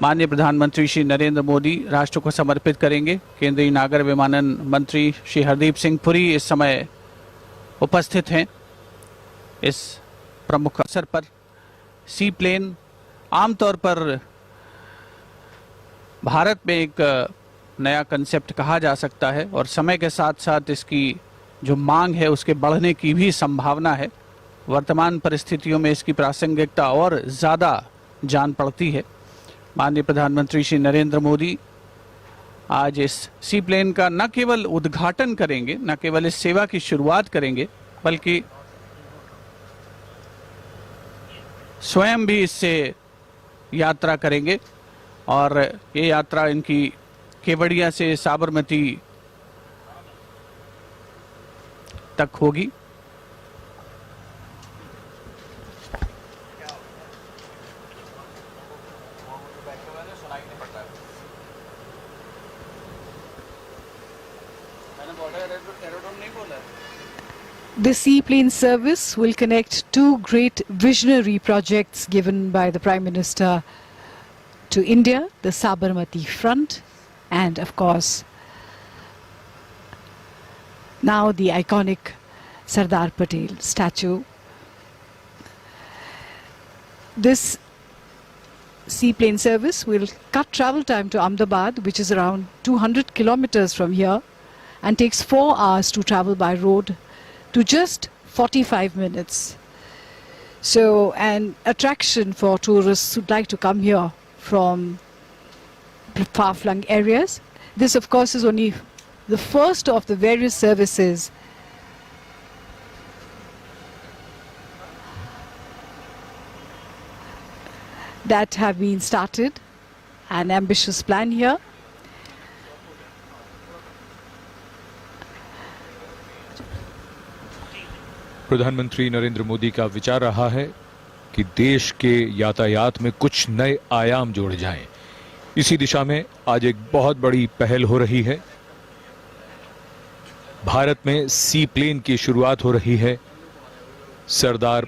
माननीय प्रधानमंत्री श्री नरेंद्र मोदी राष्ट्र को समर्पित करेंगे। केंद्रीय नागर विमानन मंत्री श्री हरदीप सिंह पुरी इस समय उपस्थित हैं। इस प्रमुख अवसर पर सी प्लेन आमतौर पर भारत में एक नया कंसेप्ट कहा जा सकता है और समय के साथ साथ इसकी जो मांग है उसके बढ़ने की भी संभावना है। वर्तमान परिस्थितियों में इसकी प्रासंगिकता और ज़्यादा जान पड़ती है। माननीय प्रधानमंत्री श्री नरेंद्र मोदी आज इस सी प्लेन का न केवल उद्घाटन करेंगे, न केवल इस सेवा की शुरुआत करेंगे, बल्कि स्वयं भी इससे यात्रा करेंगे और ये यात्रा इनकी केवड़िया से साबरमती तक होगी। The seaplane service will connect two great visionary projects given by the Prime Minister to India, the Sabarmati Front and of course now the iconic Sardar Patel statue. This seaplane service will cut travel time to Ahmedabad, which is around 200 kilometers from here, and takes 4 hours to travel by road to just 45 minutes. So an attraction for tourists who'd like to come here from far-flung areas. This of course is only the first of the various services that have been started. An ambitious plan here. प्रधानमंत्री नरेंद्र मोदी का विचार रहा है कि देश के यातायात में कुछ नए आयाम जोड़े जाएं। इसी दिशा में आज एक बहुत बड़ी पहल हो रही है। भारत में सी प्लेन की शुरुआत हो रही है। सरदार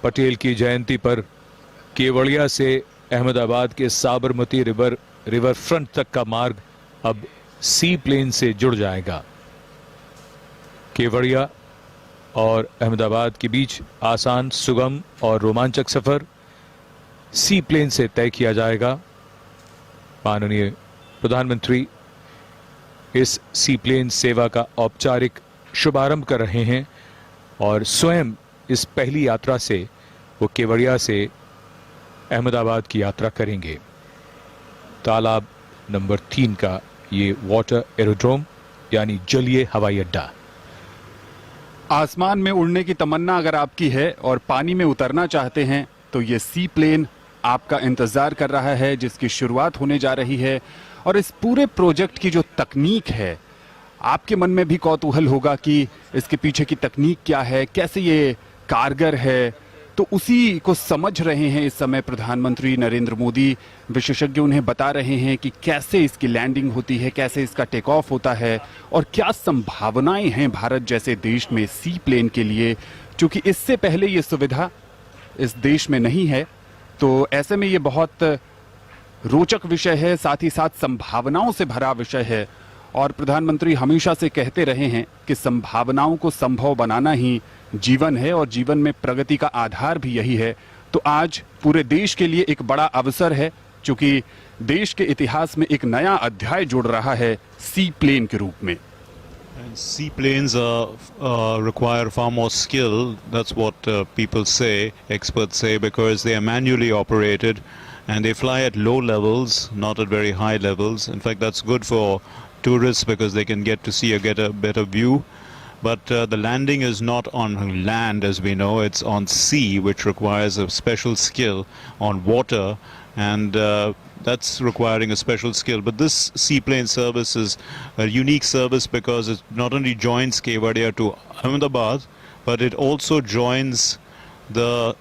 पटेल की जयंती पर केवड़िया से अहमदाबाद के साबरमती रिवर फ्रंट तक का मार्ग अब सी प्लेन से जुड़ जाएगा। केवड़िया और अहमदाबाद के बीच आसान, सुगम और रोमांचक सफर सी प्लेन से तय किया जाएगा। माननीय प्रधानमंत्री इस सी प्लेन सेवा का औपचारिक शुभारंभ कर रहे हैं और स्वयं इस पहली यात्रा से वो केवड़िया से अहमदाबाद की यात्रा करेंगे। तालाब नंबर 3 का ये वाटर एरोड्रोम यानी जलीय हवाई अड्डा। आसमान में उड़ने की तमन्ना अगर आपकी है और पानी में उतरना चाहते हैं तो ये सी प्लेन आपका इंतजार कर रहा है, जिसकी शुरुआत होने जा रही है। और इस पूरे प्रोजेक्ट की जो तकनीक है, आपके मन में भी कौतूहल होगा कि इसके पीछे की तकनीक क्या है, कैसे ये कारगर है। तो उसी को समझ रहे हैं इस समय प्रधानमंत्री नरेंद्र मोदी। विशेषज्ञ उन्हें बता रहे हैं कि कैसे इसकी लैंडिंग होती है, कैसे इसका टेक ऑफ होता है और क्या संभावनाएं हैं भारत जैसे देश में सी प्लेन के लिए, क्योंकि इससे पहले ये सुविधा इस देश में नहीं है। तो ऐसे में ये बहुत रोचक विषय है, साथ ही साथ संभावनाओं से भरा विषय है। और प्रधानमंत्री हमेशा से कहते रहे हैं कि संभावनाओं को संभव बनाना ही जीवन है और जीवन में प्रगति का आधार भी यही है। तो आज पूरे देश के लिए एक बड़ा अवसर है, क्योंकि देश के इतिहास में एक नया अध्याय जुड़ रहा है सी प्लेन के रूप में। And seaplanes require far more skill. That's what people say, experts say, because they are manually operated and they fly at low levels, not at very high levels. In fact, that's good for tourists because they can get a better view. But the landing is not on land, as we know. It's on sea, which requires a special skill, on water, and that's requiring a special skill. But this seaplane service is a unique service because it not only joins Kevadia to Ahmedabad, but it also joins the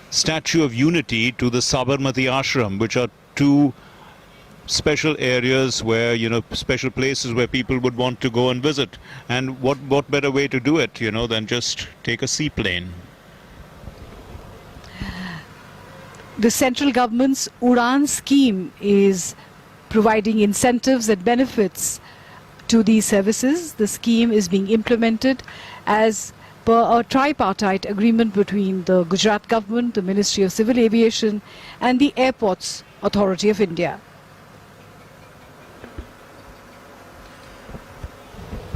Statue of Unity to the Sabarmati Ashram, which are two special areas where, you know, special places where people would want to go and visit. And what better way to do it, you know, than just take a seaplane. the central government's Udan scheme is providing incentives and benefits to these services. The scheme is being implemented as per a tripartite agreement between the Gujarat government, the Ministry of Civil Aviation and the Airports Authority of India.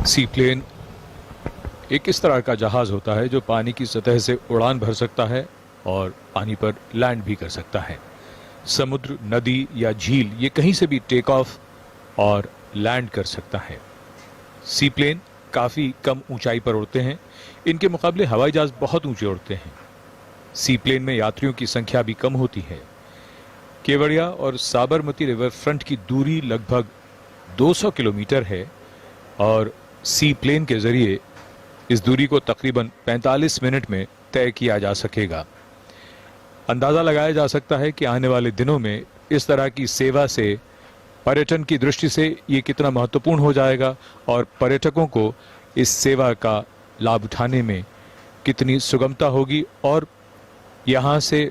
Sea plane एक इस तरह का जहाज होता है जो पानी की सतह से उड़ान भर सकता है और पानी पर लैंड भी कर सकता है। समुद्र, नदी या झील ये कहीं से भी टेक ऑफ और लैंड कर सकता है। सी प्लेन काफी कम ऊंचाई पर उड़ते हैं, इनके मुकाबले हवाई जहाज बहुत ऊंचे उड़ते हैं। सी प्लेन में यात्रियों की संख्या भी कम होती है। केवड़िया और साबरमती रिवर फ्रंट की दूरी लगभग 200 किलोमीटर है और सी प्लेन के जरिए इस दूरी को तकरीबन 45 मिनट में तय किया जा सकेगा। अंदाजा लगाया जा सकता है कि आने वाले दिनों में इस तरह की सेवा से पर्यटन की दृष्टि से ये कितना महत्वपूर्ण हो जाएगा और पर्यटकों को इस सेवा का लाभ उठाने में कितनी सुगमता होगी और यहाँ से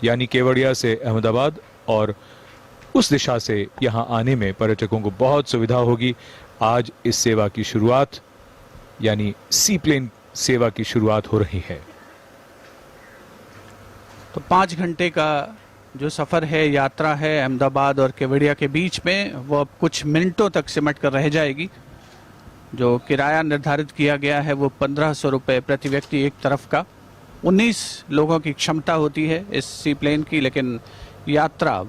यानी केवड़िया से अहमदाबाद और उस दिशा से यहाँ आने में पर्यटकों को बहुत सुविधा होगी। आज इस सेवा की शुरुआत यानी सी प्लेन सेवा की शुरुआत हो रही है। तो 5 घंटे का जो सफ़र है, यात्रा है अहमदाबाद और केवड़िया के बीच में, वो अब कुछ मिनटों तक सिमट कर रह जाएगी। जो किराया निर्धारित किया गया है वो 1500 रुपये प्रति व्यक्ति एक तरफ का। 19 लोगों की क्षमता होती है इस सी प्लेन की, लेकिन यात्रा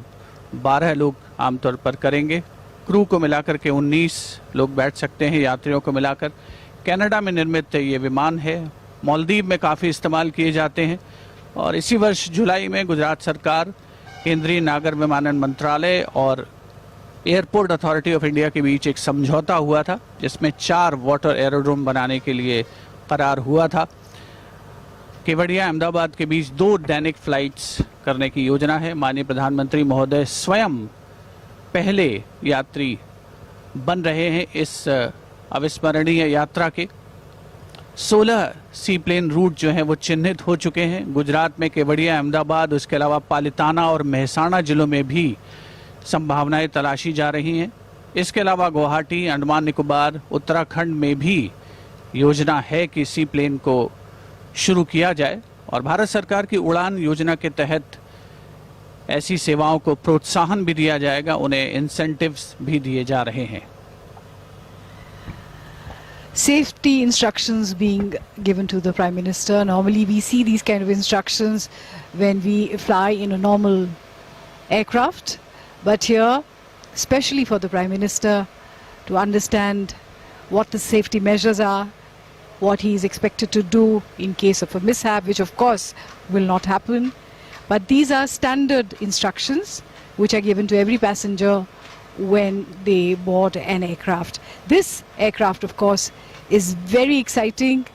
12 लोग आमतौर पर करेंगे। क्रू को मिलाकर के 19 लोग बैठ सकते हैं, यात्रियों को मिलाकर। कनाडा में निर्मित ये विमान है, मालदीव में काफ़ी इस्तेमाल किए जाते हैं और इसी वर्ष जुलाई में गुजरात सरकार, केंद्रीय नागर विमानन मंत्रालय और एयरपोर्ट अथॉरिटी ऑफ इंडिया के बीच एक समझौता हुआ था जिसमें 4 वाटर एरोड्रोम बनाने के लिए करार हुआ था। केवड़िया अहमदाबाद के बीच 2 दैनिक फ्लाइट्स करने की योजना है। माननीय प्रधानमंत्री महोदय स्वयं पहले यात्री बन रहे हैं इस अविस्मरणीय यात्रा के। 16 सी प्लेन रूट जो हैं वो चिन्हित हो चुके हैं। गुजरात में केवड़िया, अहमदाबाद, उसके अलावा पालिताना और मेहसाणा जिलों में भी संभावनाएं तलाशी जा रही हैं। इसके अलावा गुवाहाटी, अंडमान निकोबार, उत्तराखंड में भी योजना है कि सी प्लेन को शुरू किया जाए और भारत सरकार की उड़ान योजना के तहत ऐसी सेवाओं को प्रोत्साहन भी दिया जाएगा, उन्हें इंसेंटिव्स भी दिए जा रहे हैं। Safety instructions being given to the Prime Minister. Normally we see these kind of instructions when we fly in a normal aircraft, but here, especially for the Prime Minister to understand what the safety measures are, what he is expected to do in case of a mishap, which of course will not happen. But these are standard instructions which are given to every passenger when they board an aircraft. This aircraft, of course, is very exciting,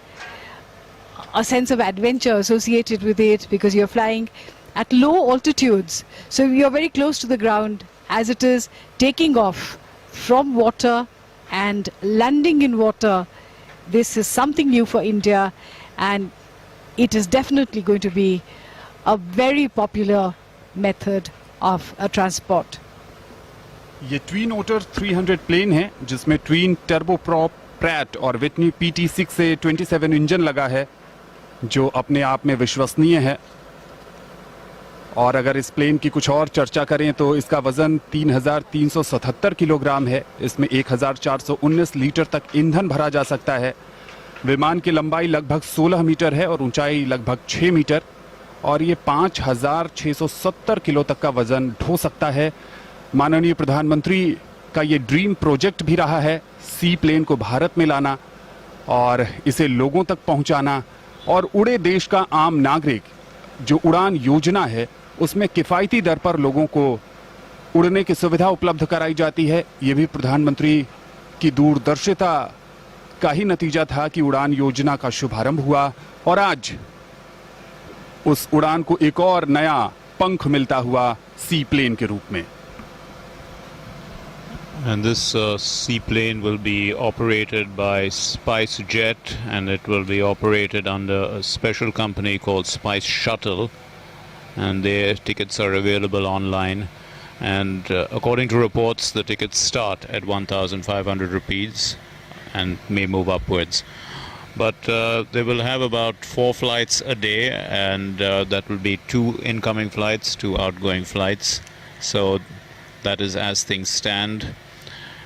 a sense of adventure associated with it because you're flying at low altitudes. So you're very close to the ground as it is taking off from water and landing in water. This is something new for India and it is definitely going to be a very popular method of transport. ये tween ओटर 300 plane है जिसमें tween turboprop, Pratt और Whitney PT6 से 27 engine लगा है जो अपने आप में विश्वसनीय है। और अगर इस प्लेन की कुछ और चर्चा करें तो इसका वजन 3377 किलोग्राम है। इसमें 1419 लीटर तक ईंधन भरा जा सकता है। विमान की लंबाई लगभग 16 मीटर है और ऊंचाई लगभग 6 मीटर और ये 5670 किलो तक का वजन ढो सकता है। माननीय प्रधानमंत्री का ये ड्रीम प्रोजेक्ट भी रहा है सी प्लेन को भारत में लाना और इसे लोगों तक पहुंचाना और उड़े देश का आम नागरिक जो उड़ान योजना है उसमें किफ़ायती दर पर लोगों को उड़ने की सुविधा उपलब्ध कराई जाती है। ये भी प्रधानमंत्री की दूरदर्शिता का ही नतीजा था कि उड़ान योजना का शुभारंभ हुआ और आज उस उड़ान को एक और नया पंख मिलता हुआ सी प्लेन के रूप में। And this seaplane will be operated by SpiceJet and it will be operated under a special company called Spice Shuttle. and their tickets are available online. And according to reports, the tickets start at 1,500 rupees and may move upwards. But they will have about 4 flights a day, and that will be 2 incoming flights, 2 outgoing flights. So that is as things stand.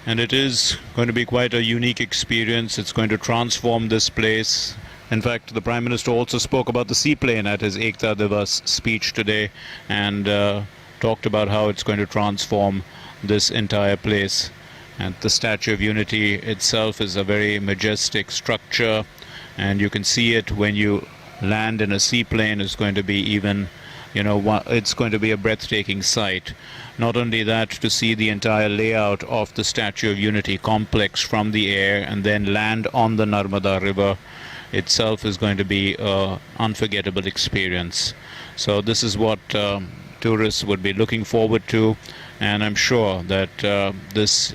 And it is going to be quite a unique experience. It's going to transform this place. In fact, the Prime Minister also spoke about the seaplane at his Ekta Divas speech today, and talked about how it's going to transform this entire place. And the Statue of Unity itself is a very majestic structure, and you can see it when you land in a seaplane. It's going to be even, it's going to be a breathtaking sight. Not only that, to see the entire layout of the Statue of Unity complex from the air and then land on the Narmada River itself is going to be an unforgettable experience. So this is what tourists would be looking forward to, and I'm sure that this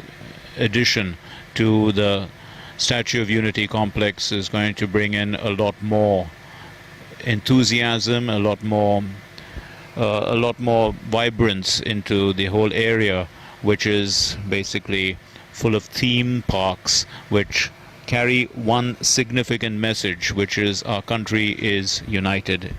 addition to the Statue of Unity complex is going to bring in a lot more enthusiasm, a lot more vibrance into the whole area, which is basically full of theme parks which carry one significant message, which is our country is united.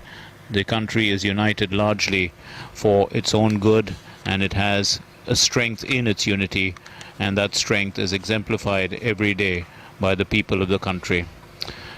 The country is united largely for its own good, and it has a strength in its unity, and that strength is exemplified every day by the people of the country.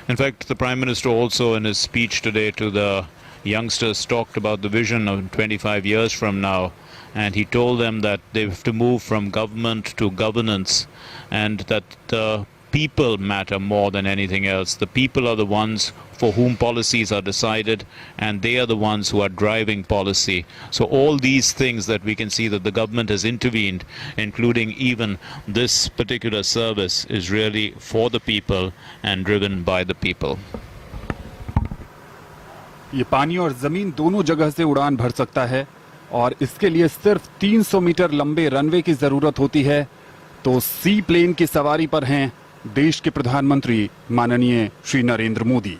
In fact, the Prime Minister also in his speech today to the youngsters talked about the vision of 25 years from now, and he told them that they have to move from government to governance, and that the people matter more than anything else. The people are the ones for whom policies are decided, and they are the ones who are driving policy. So all these things that we can see that the government has intervened, including even this particular service, is really for the people and driven by the people. ये पानी और जमीन दोनों जगह से उड़ान भर सकता है, और इसके लिए सिर्फ 300 मीटर लंबे रनवे की जरूरत होती है। तो सी प्लेन की सवारी पर हैं देश के प्रधानमंत्री माननीय श्री नरेंद्र मोदी।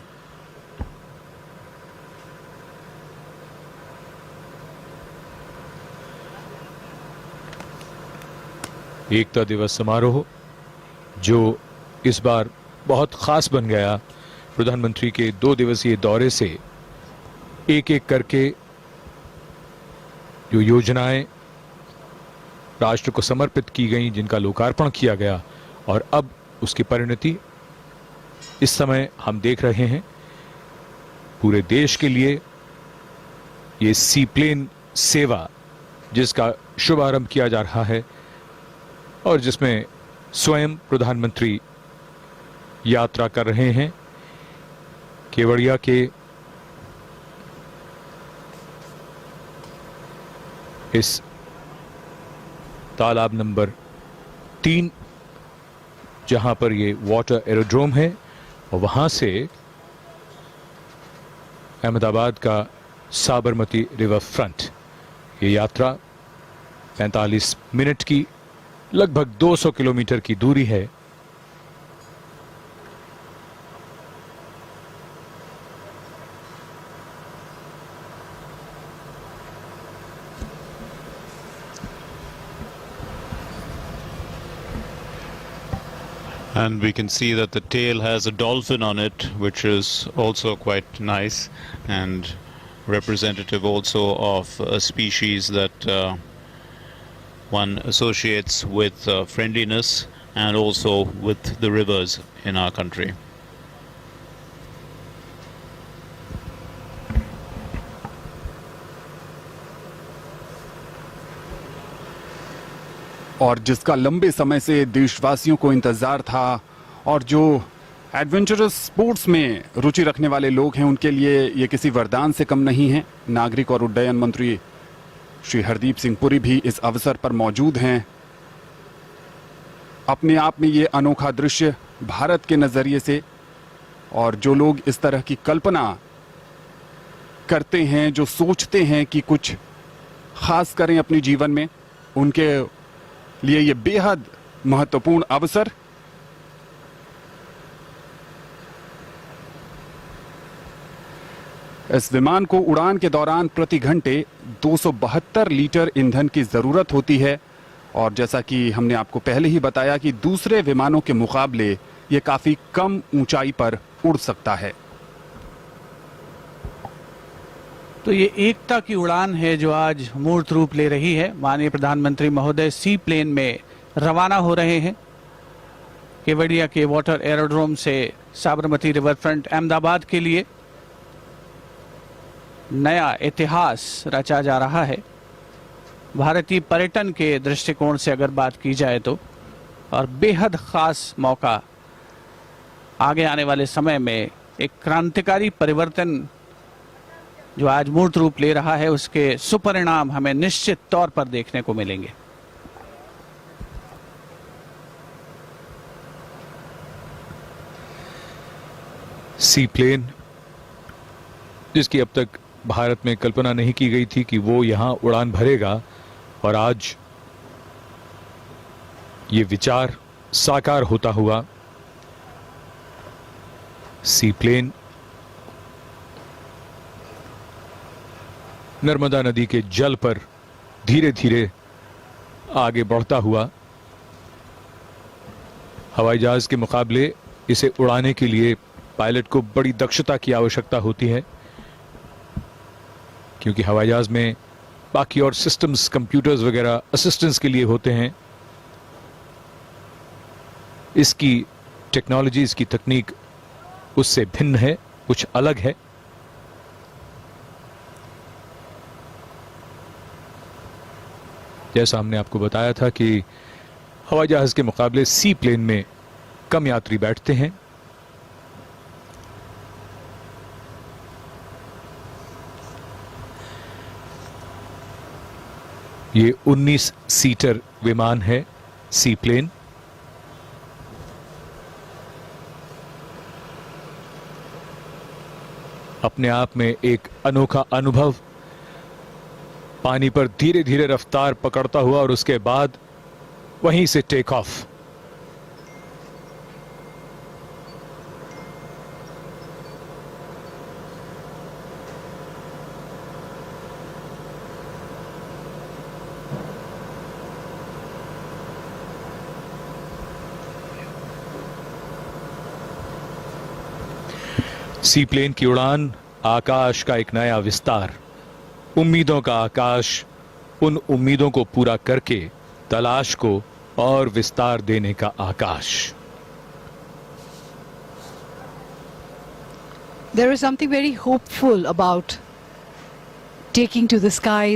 एकता दिवस समारोह जो इस बार बहुत खास बन गया, प्रधानमंत्री के 2 दिवसीय दौरे से एक एक करके जो योजनाएं राष्ट्र को समर्पित की गई, जिनका लोकार्पण किया गया, और अब उसकी परिणति इस समय हम देख रहे हैं। पूरे देश के लिए ये सी प्लेन सेवा जिसका शुभारंभ किया जा रहा है और जिसमें स्वयं प्रधानमंत्री यात्रा कर रहे हैं। केवड़िया के इस तालाब नंबर 3 जहां पर ये वाटर एरोड्रोम है, और वहां से अहमदाबाद का साबरमती रिवर फ्रंट, ये यात्रा 45 मिनट की लगभग 200 किलोमीटर की दूरी है। And we can see that the tail has a dolphin on it, which is also quite nice and representative also of a species that one associates with friendliness and also with the rivers in our country. और जिसका लंबे समय से देशवासियों को इंतजार था, और जो एडवेंचरस स्पोर्ट्स में रुचि रखने वाले लोग हैं, उनके लिए ये किसी वरदान से कम नहीं है। नागरिक और उड्डयन मंत्री श्री हरदीप सिंह पुरी भी इस अवसर पर मौजूद हैं। अपने आप में ये अनोखा दृश्य भारत के नजरिए से, और जो लोग इस तरह की कल्पना करते हैं, जो सोचते हैं कि कुछ खास करें अपने जीवन में, उनके लिए ये बेहद महत्वपूर्ण अवसर। इस विमान को उड़ान के दौरान प्रति घंटे 272 लीटर ईंधन की जरूरत होती है और जैसा कि हमने आपको पहले ही बताया कि दूसरे विमानों के मुकाबले ये काफी कम ऊंचाई पर उड़ सकता है। तो ये एकता की उड़ान है जो आज मूर्त रूप ले रही है। माननीय प्रधानमंत्री महोदय सी प्लेन में रवाना हो रहे हैं केवड़िया के वाटर एरोड्रोम से साबरमती रिवर फ्रंट अहमदाबाद के लिए। नया इतिहास रचा जा रहा है भारतीय पर्यटन के दृष्टिकोण से अगर बात की जाए तो, और बेहद खास मौका आगे आने वाले समय में एक क्रांतिकारी परिवर्तन जो आज मूर्त रूप ले रहा है उसके सुपरिणाम हमें निश्चित तौर पर देखने को मिलेंगे। सी प्लेन जिसकी अब तक भारत में कल्पना नहीं की गई थी कि वो यहां उड़ान भरेगा, और आज ये विचार साकार होता हुआ सी प्लेन नर्मदा नदी के जल पर धीरे धीरे आगे बढ़ता हुआ। हवाई जहाज के मुकाबले इसे उड़ाने के लिए पायलट को बड़ी दक्षता की आवश्यकता होती है, क्योंकि हवाई जहाज में बाकी और सिस्टम्स, कंप्यूटर्स वगैरह असिस्टेंस के लिए होते हैं। इसकी टेक्नोलॉजी, इसकी तकनीक उससे भिन्न है, कुछ अलग है। जैसा हमने आपको बताया था कि हवाई जहाज के मुकाबले सी प्लेन में कम यात्री बैठते हैं। ये 19 सीटर विमान है सी प्लेन। अपने आप में एक अनोखा अनुभव, पानी पर धीरे धीरे रफ्तार पकड़ता हुआ और उसके बाद वहीं से टेक ऑफ। सी प्लेन की उड़ान आकाश का एक नया विस्तार, उम्मीदों का आकाश, उन उम्मीदों को पूरा करके तलाश को और विस्तार देने का आकाश। There is something very hopeful about taking to the skies